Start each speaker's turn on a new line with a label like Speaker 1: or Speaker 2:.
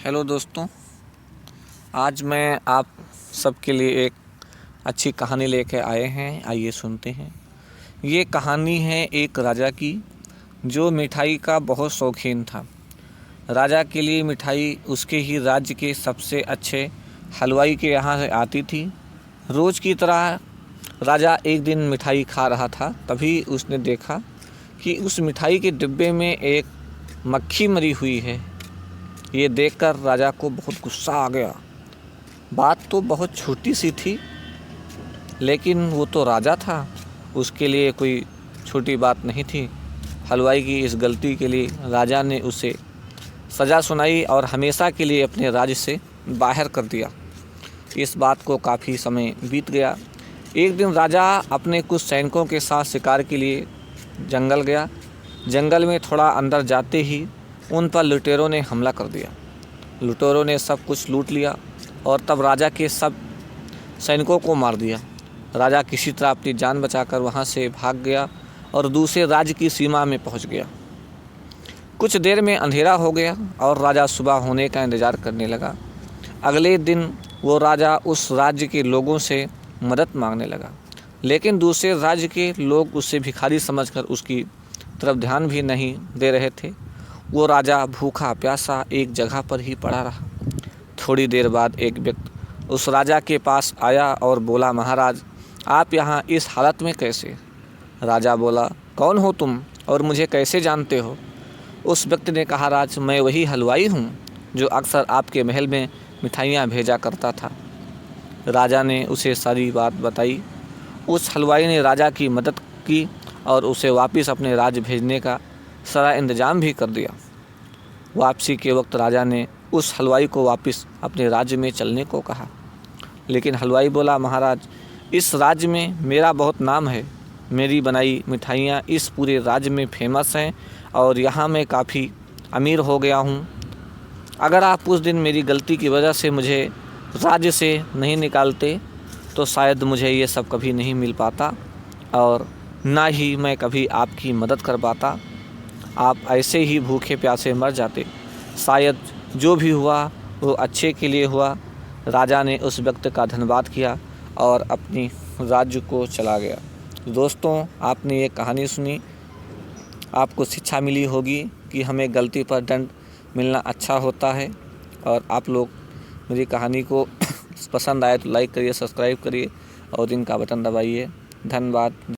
Speaker 1: Hello दोस्तों, आज मैं आप सबके लिए एक अच्छी कहानी लेकर आए हैं। आइए सुनते हैं। ये कहानी है एक राजा की जो मिठाई का बहुत शौकीन था। राजा के लिए मिठाई उसके ही राज्य के सबसे अच्छे हलवाई के यहाँ से आती थी। रोज़ की तरह राजा एक दिन मिठाई खा रहा था, तभी उसने देखा कि उस मिठाई के डिब्बे में एक मक्खी मरी हुई है। ये देखकर राजा को बहुत गुस्सा आ गया। बात तो बहुत छोटी सी थी, लेकिन वो तो राजा था, उसके लिए कोई छोटी बात नहीं थी। हलवाई की इस गलती के लिए राजा ने उसे सज़ा सुनाई और हमेशा के लिए अपने राज्य से बाहर कर दिया। इस बात को काफ़ी समय बीत गया। एक दिन राजा अपने कुछ सैनिकों के साथ शिकार के लिए जंगल गया। जंगल में थोड़ा अंदर जाते ही उन पर लुटेरों ने हमला कर दिया। लुटेरों ने सब कुछ लूट लिया और तब राजा के सब सैनिकों को मार दिया। राजा किसी तरह अपनी जान बचाकर वहां से भाग गया और दूसरे राज्य की सीमा में पहुंच गया। कुछ देर में अंधेरा हो गया और राजा सुबह होने का इंतज़ार करने लगा। अगले दिन वो राजा उस राज्य के लोगों से मदद मांगने लगा, लेकिन दूसरे राज्य के लोग उसे भिखारी समझकर उसकी तरफ ध्यान भी नहीं दे रहे थे। वो राजा भूखा प्यासा एक जगह पर ही पड़ा रहा। थोड़ी देर बाद एक व्यक्ति उस राजा के पास आया और बोला, महाराज, आप यहाँ इस हालत में कैसे? राजा बोला, कौन हो तुम और मुझे कैसे जानते हो? उस व्यक्ति ने कहा, राज, मैं वही हलवाई हूँ जो अक्सर आपके महल में मिठाइयाँ भेजा करता था। राजा ने उसे सारी बात बताई। उस हलवाई ने राजा की मदद की और उसे वापस अपने राज्य भेजने का सारा इंतजाम भी कर दिया। वापसी के वक्त राजा ने उस हलवाई को वापस अपने राज्य में चलने को कहा, लेकिन हलवाई बोला, महाराज, इस राज्य में मेरा बहुत नाम है। मेरी बनाई मिठाइयाँ इस पूरे राज्य में फेमस हैं और यहाँ मैं काफ़ी अमीर हो गया हूँ। अगर आप उस दिन मेरी गलती की वजह से मुझे राज्य से नहीं निकालते तो शायद मुझे ये सब कभी नहीं मिल पाता और ना ही मैं कभी आपकी मदद कर पाता। आप ऐसे ही भूखे प्यासे मर जाते। शायद जो भी हुआ वो अच्छे के लिए हुआ। राजा ने उस व्यक्ति का धन्यवाद किया और अपनी राज्य को चला गया। दोस्तों, आपने ये कहानी सुनी, आपको शिक्षा मिली होगी कि हमें गलती पर दंड मिलना अच्छा होता है। और आप लोग मेरी कहानी को पसंद आए तो लाइक करिए, सब्सक्राइब करिए और दिन का बटन दबाइए। धन्यवाद।